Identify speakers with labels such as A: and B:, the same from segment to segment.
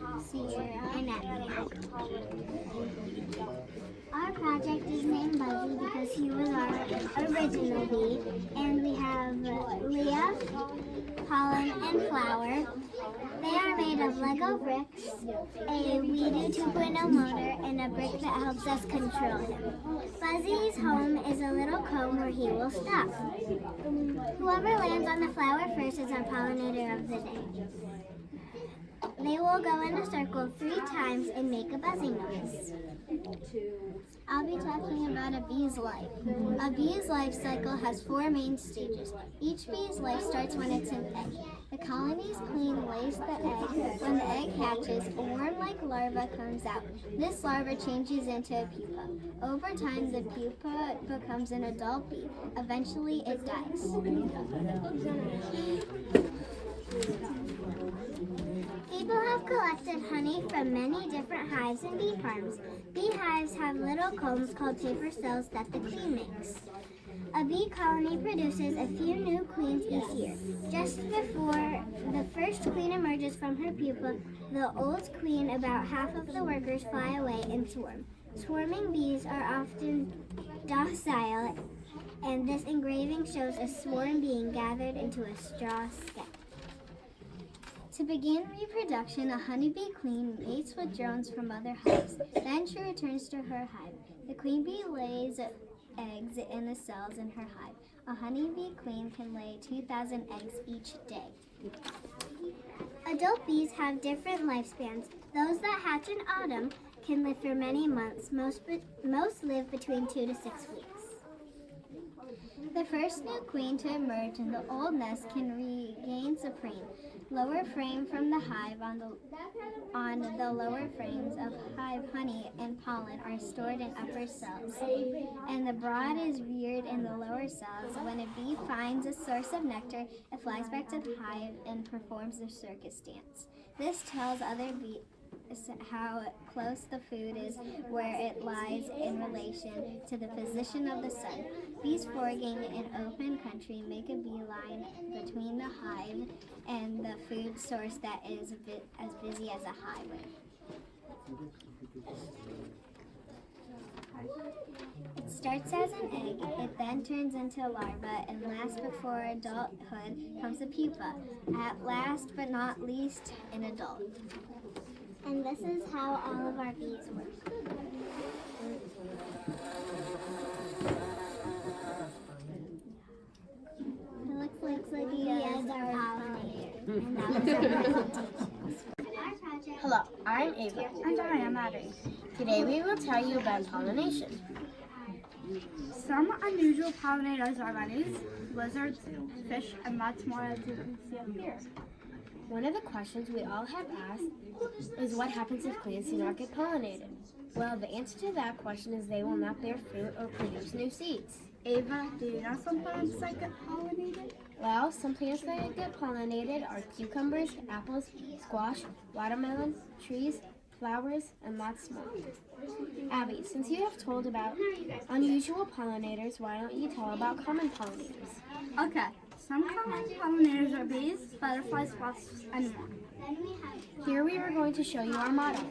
A: and Emily. Our project is named Buzzy because he was our original bee, and we have Leah, pollen, and flower. They are made of Lego bricks, a WeDo 2.0 motor, and a brick that helps us control him. Buzzy's home is a little comb where he will stop. Whoever lands on the flower first is our pollinator of the day. They will go in a circle 3 times and make a buzzing noise. I'll be talking about a bee's life. A bee's life cycle has 4 main stages. Each bee's life starts when it's an egg. The colony's queen lays the egg. When the egg hatches, a worm-like larva comes out. This larva changes into a pupa. Over time, the pupa becomes an adult bee. Eventually, it dies. People have collected honey from many different hives and bee farms. Beehives have little combs called paper cells that the queen makes. A bee colony produces a few new queens each year. Just before the first queen emerges from her pupa, the old queen, about half of the workers fly away and swarm. Swarming bees are often docile, and this engraving shows a swarm being gathered into a straw skein. To begin reproduction, a honeybee queen mates with drones from other hives. Then she returns to her hive. The queen bee lays eggs in the cells in her hive. A honeybee queen can lay 2,000 eggs each day. Adult bees have different lifespans. Those that hatch in autumn can live for many months. Most live between 2 to 6 weeks. The first new queen to emerge in the old nest can regain supreme. Lower frame from the hive on the lower frames of hive honey and pollen are stored in upper cells, and the brood is reared in the lower cells. When a bee finds a source of nectar, it flies back to the hive and performs the circus dance. This tells other bees how close the food is, where it lies in relation to the position of the sun. Bees foraging in open country make a beeline between the hive and the food source that is as busy as a hive. It starts as an egg, it then turns into a larva, and last before adulthood comes a pupa. At last but not least, an adult. And this is how all of our bees work. It looks like he is our pollinator. And that was our presentation.
B: Hello, I'm Ava.
C: And I am Addie.
B: Today we will tell you about pollination.
C: Some unusual pollinators are bunnies, lizards, fish, and lots more as you can see up here.
B: One of the questions we all have asked is what happens if plants do not get pollinated? Well, the answer to that question is they will not bear fruit or produce new seeds.
C: Ava, do you know some plants that get pollinated?
B: Well, some plants that get pollinated are cucumbers, apples, squash, watermelon, trees, flowers, and lots more. Abby, since you have told about unusual pollinators, why don't you tell about common pollinators?
C: Okay, some common pollinators are bees, butterflies, wasps, and more.
B: Here we are going to show you our model.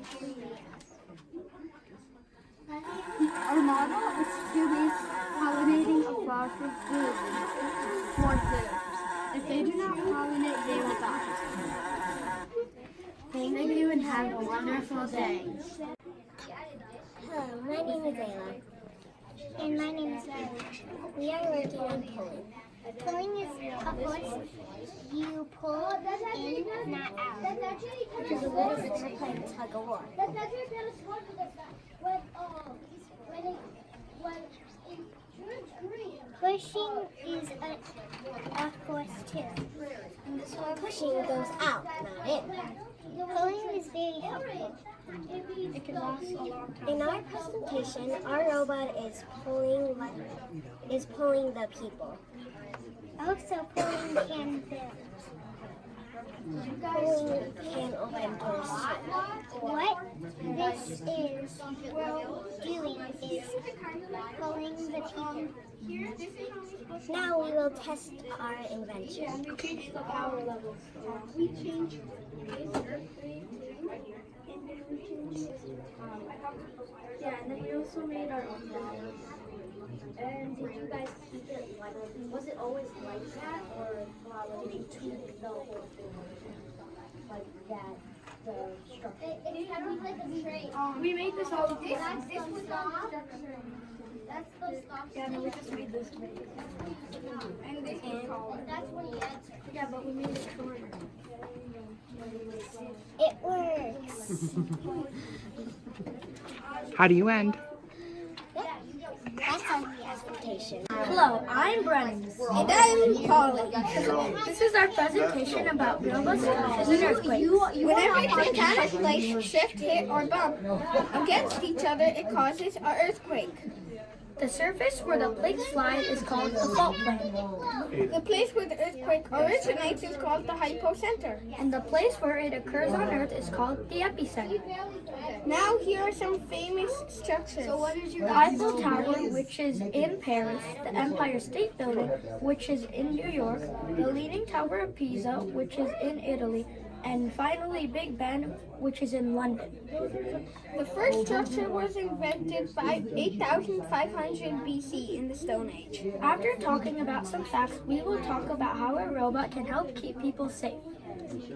C: Our model is 2 bees pollinating a flower for food. If they do not pollinate, they will die.
B: Thank you and have a wonderful day.
A: Hello, my name is Ayla. And my name is Riley. We are working on pulling. Pulling is, of course, you pull in, not out. Because we're playing tug of war. Pushing is a force too. So pushing goes out, not in. Pulling is very helpful.
C: It can last a long time.
A: In our presentation, our robot is pulling the people. Also, pulling can build. Pulling can open doors. What this is doing is pulling the people. Now we will test our invention.
C: We change the power levels. We change
B: Yeah, and then we also made our own flowers.
D: And did you guys keep it like, was it always like that, or did you tweak the whole thing like that, the structure?
A: It's kind of like a train.
B: We made this all
A: This was the structure. That's the stop.
B: Yeah, no, we just made this big.
C: And this is called.
A: That's what he had.
B: Yeah, but we made it shorter.
A: It works.
E: How do you end?
A: That's our presentation.
B: Hello, I'm Brennan.
C: And I'm Polly.
B: This is our presentation about robots and earthquakes.
C: Whenever a tectonic plate shift, hit, or bump against each other, it causes an earthquake.
B: The surface where the plates slide is called the fault plane.
C: The place where the earthquake originates is called the hypocenter.
B: And the place where it occurs on Earth is called the epicenter.
C: Now here are some famous structures.
B: The Eiffel Tower, which is in Paris, the Empire State Building, which is in New York, the Leaning Tower of Pisa, which is in Italy, and finally Big Ben, which is in London.
C: The first structure was invented by 8,500 BC in the Stone Age.
B: After talking about some facts, we will talk about how a robot can help keep people safe.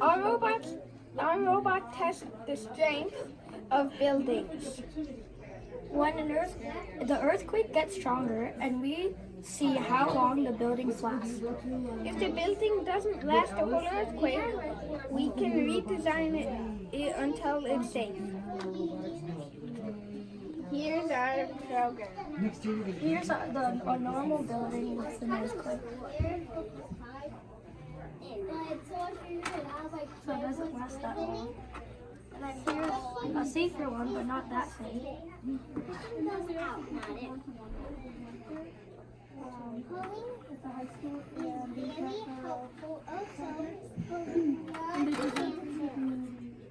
C: Our robot tests the strength of buildings.
B: When the earthquake gets stronger, and we see how long the buildings last.
C: If the building doesn't last the whole earthquake, we can redesign it until it's safe. Here's our program.
B: Here's a normal building with an earthquake. So it doesn't last that long. And then here's a safer one, but not that safe.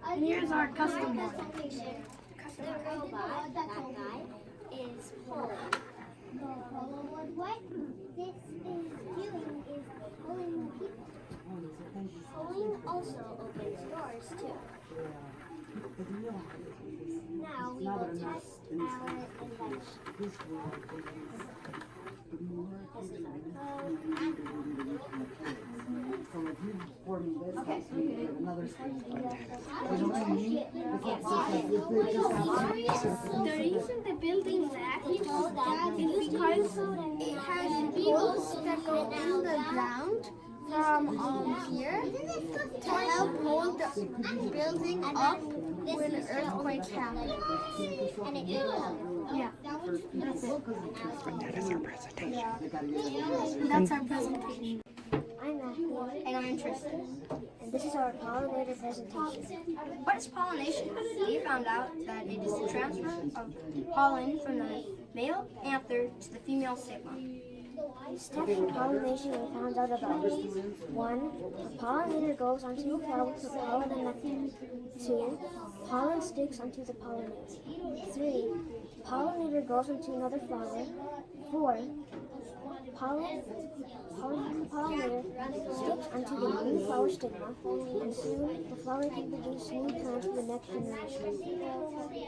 B: And here's our custom one.
A: The robot, that guy, is pulling. What this is doing is pulling people. Pulling also opens doors too. Now we will test our invention. This is our code.
C: Okay. The reason the building lasts is because it has holes that go in the ground from here to help hold the building up when earthquakes happen.
A: And it goes.
B: Yeah, that's it.
E: That is our presentation.
B: That's our presentation.
A: I'm Matthew.
C: And I'm Tristan.
A: And this is our pollinator presentation.
C: What is pollination? We found out that it is the transfer of pollen from the male anther to the female stigma.
A: Steps in pollination we found out about. 1. The pollinator goes onto a flower to pollen and nectar. 2. Pollen sticks onto the pollinator. 3. Pollinator goes into another flower. 4. Pollinator sticks onto the new flower stigma, and soon the flower can produce new plants for the next generation.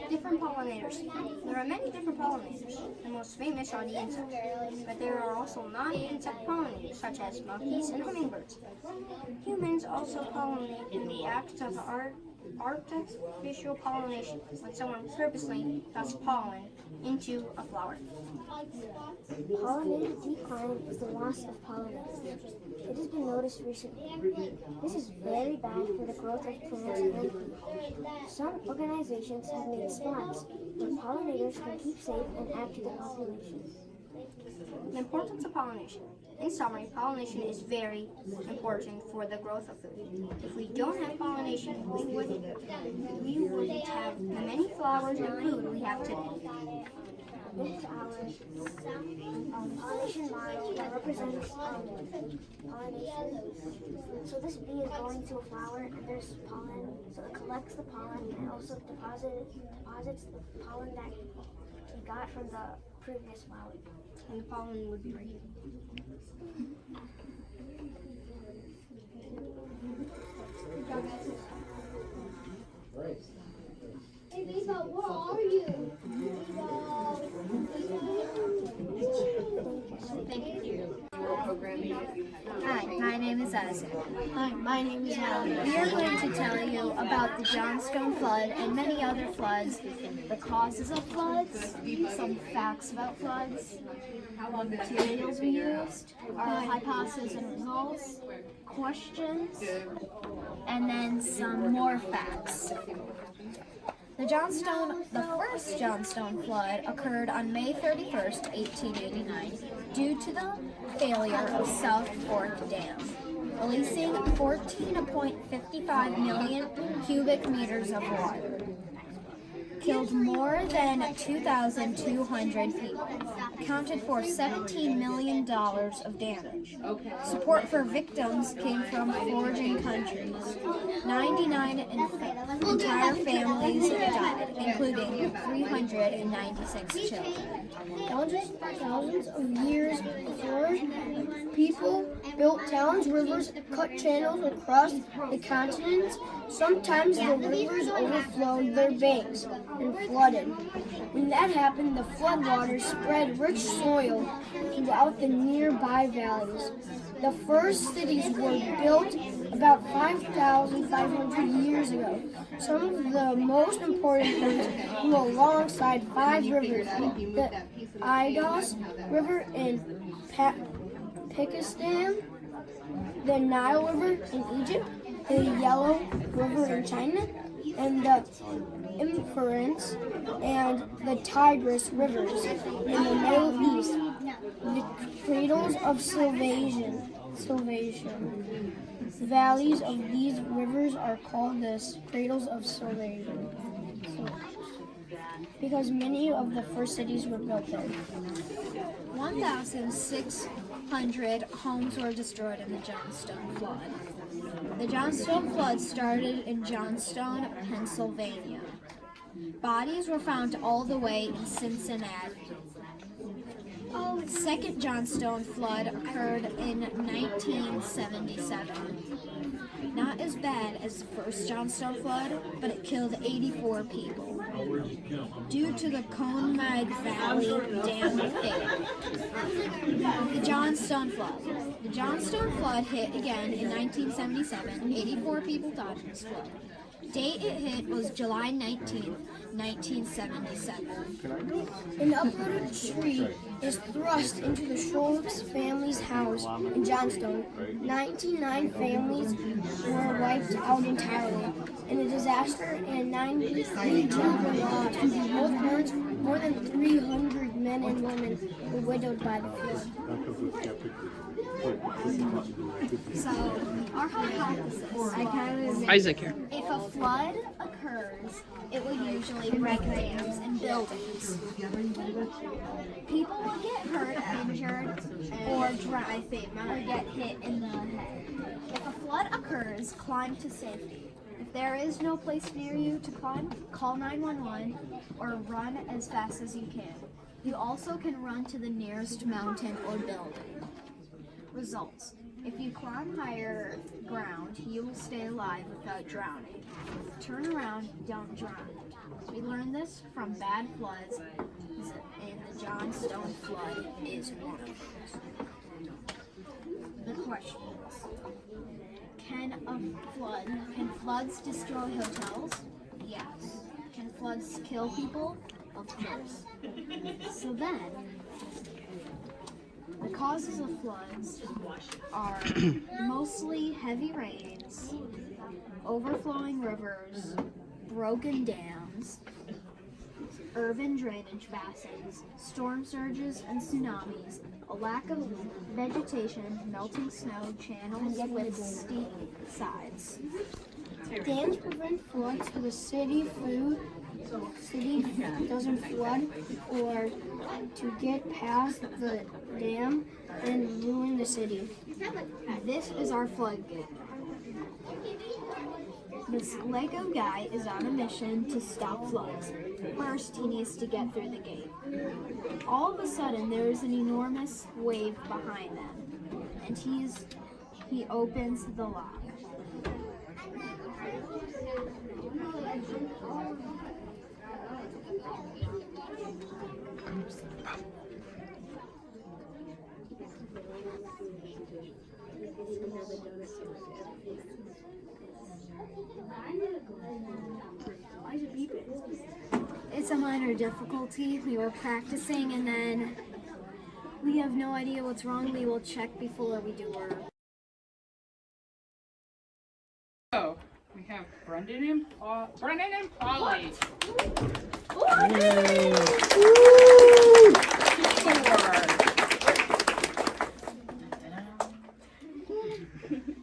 C: Different pollinators. There are many different pollinators. The most famous are the insects, but there are also non-insect pollinators such as monkeys and hummingbirds. Humans also pollinate in the act of artificial pollination, when someone purposely dusts pollen into a flower.
A: Pollinator decline is the loss of pollinators. It has been noticed recently. This is very bad for the growth of plants and food. Some organizations have made spots where pollinators can keep safe and add to the population.
C: The importance of pollination. In summary, pollination is very important for the growth of food. If we don't have pollination, we wouldn't have the many flowers and food we have today.
A: This is our pollination model that represents pollination. So this bee is going to a flower and there's pollen. So it collects the pollen and also deposits the pollen that he got from the previous flower.
C: And the pollen would be right here.
B: Jackson. Hi, my name is Alan. We are going to tell you about the Johnstone flood and many other floods, the causes of floods, some facts about floods, what materials we used, our hypotheses and results, questions, and then some more facts. The first Johnstone flood occurred on May 31st, 1889, due to the failure of South Fork Dam, releasing 14.55 million cubic meters of water. Killed more than 2,200 people, accounted for $17 million of damage. Support for victims came from foraging countries. 99 entire families died, including 396 children.
F: Thousands of years before, people built towns, rivers, cut channels across the continents. Sometimes the rivers overflowed their banks and flooded. When that happened, the floodwaters spread rich soil throughout the nearby valleys. The first cities were built about 5,500 years ago. Some of the most important ones grew alongside 5 rivers: the Indus River in Pakistan, the Nile River in Egypt, the Yellow River in China, and the Euphrates and the Tigris rivers in the Middle East. The cradles of salvation. Valleys of these rivers are called the cradles of salvation because many of the first cities were built there.
B: 1,600 homes were destroyed in the Johnstone flood. The Johnstone flood started in Johnstone, Pennsylvania. Bodies were found all the way in Cincinnati. The second Johnstone flood occurred in 1977. Not as bad as the first Johnstone flood, but it killed 84 people due to the Conemaugh Valley Dam failure. The Johnstone flood. The Johnstone flood hit again in 1977. 84 people died in this flood. Date it hit was July 19th, 1977.
F: An uprooted tree is thrust into the Schultz family's house in Johnstone. 99 families were wiped out entirely in a disaster, and 93 children lost. Both parents, more than 300 men and women, were widowed by the flood.
B: So, our hypothesis,
E: Isaac here.
B: if a flood occurs, it will usually wreck dams and buildings. People will get hurt, injured, or drown, or get hit in the head. If a flood occurs, climb to safety. If there is no place near you to climb, call 911 or run as fast as you can. You also can run to the nearest mountain or building. Results. If you climb higher ground, you will stay alive without drowning. Turn around, don't drown. We learned this from bad floods, and the Johnstone flood is one of them. The questions. Can floods destroy hotels? Yes. Can floods kill people? Of course. So then, the causes of floods are mostly heavy rains, overflowing rivers, broken dams, urban drainage basins, storm surges and tsunamis, a lack of vegetation, melting snow, channels with steep sides.
F: Dams prevent floods so the city doesn't flood, or to get past the dam and ruin the city.
B: This is our floodgate. This Lego guy is on a mission to stop floods. First, he needs to get through the gate. All of a sudden, there is an enormous wave behind them, and he opens the lock.
G: It's a minor difficulty. We were practicing and then we have no idea what's wrong. We will check before we do our.
E: So we have Brendan and Polly.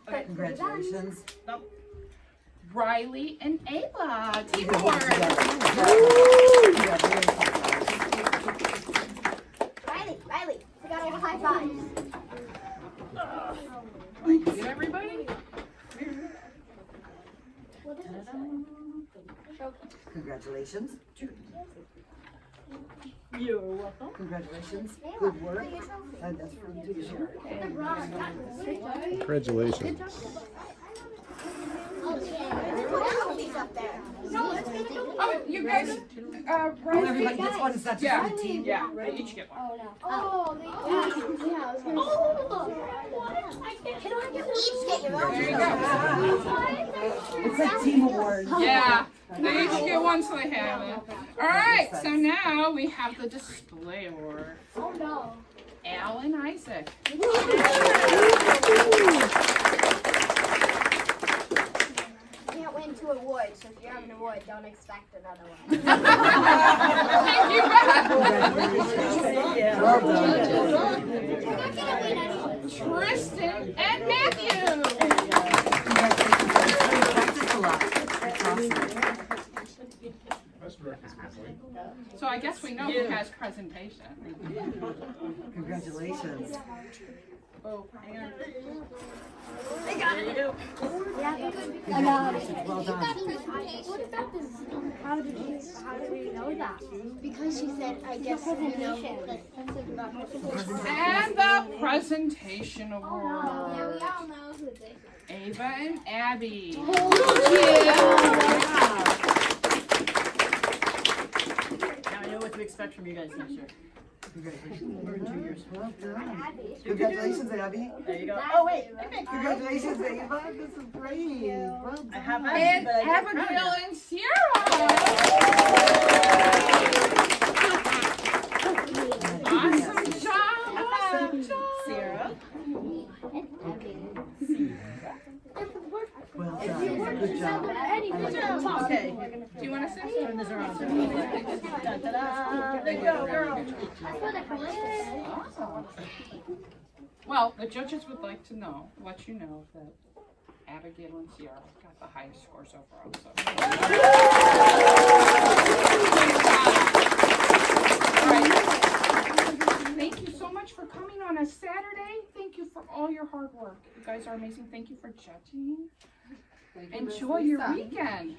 H: Congratulations.
E: Riley and Ava. Teamwork.
A: Riley, we got all the high fives.
E: Get everybody?
H: Congratulations.
D: You're welcome.
H: Congratulations. Good work. And that's from you to share.
I: Congratulations.
E: Oh, you guys, Riley.
H: Everybody gets one. Is that just for the team?
E: Yeah, they each get one. There you go.
H: It's like team award.
E: Yeah, they each get one, so they have it. All right, so now we have the display award. Oh no. Al and Isaac.
C: Can't win 2 awards, so if you have an award, don't expect another one.
E: Thank you, Beth.
H: Well done.
E: Tristan and Matthew.
H: Practice a lot. That's awesome.
E: So I guess we know who has presentation.
H: Congratulations.
E: Oh, hang on.
H: Well done.
A: How did we know that? Because she said, I guess, presentation.
E: And the presentation award.
A: Yeah, we all know who this is.
E: Ava and Abby.
D: Now I know what to expect from you guys next year.
H: Congratulations.
D: Or in 2 years.
H: Well done. Congratulations, Abby.
D: There you go. Oh wait,
H: Congratulations, Ava. This is great. Well done.
D: I have
E: And
D: Abby, but I didn't
E: Abigail
D: crown
E: and Sierra. Awesome job. Awesome job.
D: Sierra.
H: Well done. Good job.
D: Okay.
E: Do you want to sit?
D: Turn this around. Da-da-da. There you go, girl.
E: Well, the judges would like to know, let you know that Abigail and Sierra got the highest scores overall. So. All right. Thank you so much for coming on a Saturday. Thank you for all your hard work. You guys are amazing. Thank you for judging. Enjoy your weekend.